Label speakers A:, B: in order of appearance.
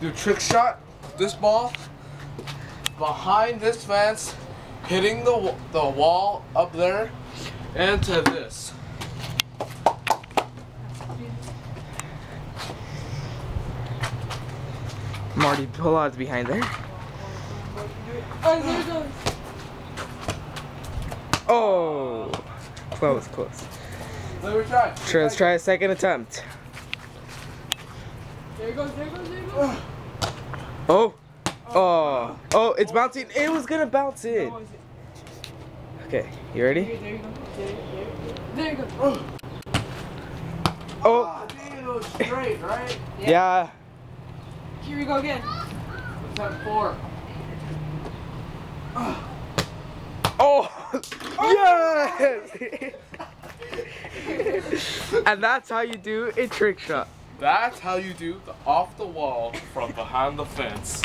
A: Do trick shot. This ball behind this fence, hitting the wall up there, and to this.
B: Marty, pull out behind there.
C: Oh, there it goes.
B: Oh, close.
A: Let me try.
B: Sure, let's try a second attempt.
C: There it goes.
B: Oh, it's bouncing. It was gonna bounce in. Okay, you ready?
C: There you go.
B: Oh,
A: Dude, it was straight, right?
B: yeah.
C: Here we go again.
A: Let's have 4.
B: Oh, yes! And that's how you do a trick shot.
A: That's how you do the off the wall from behind the fence.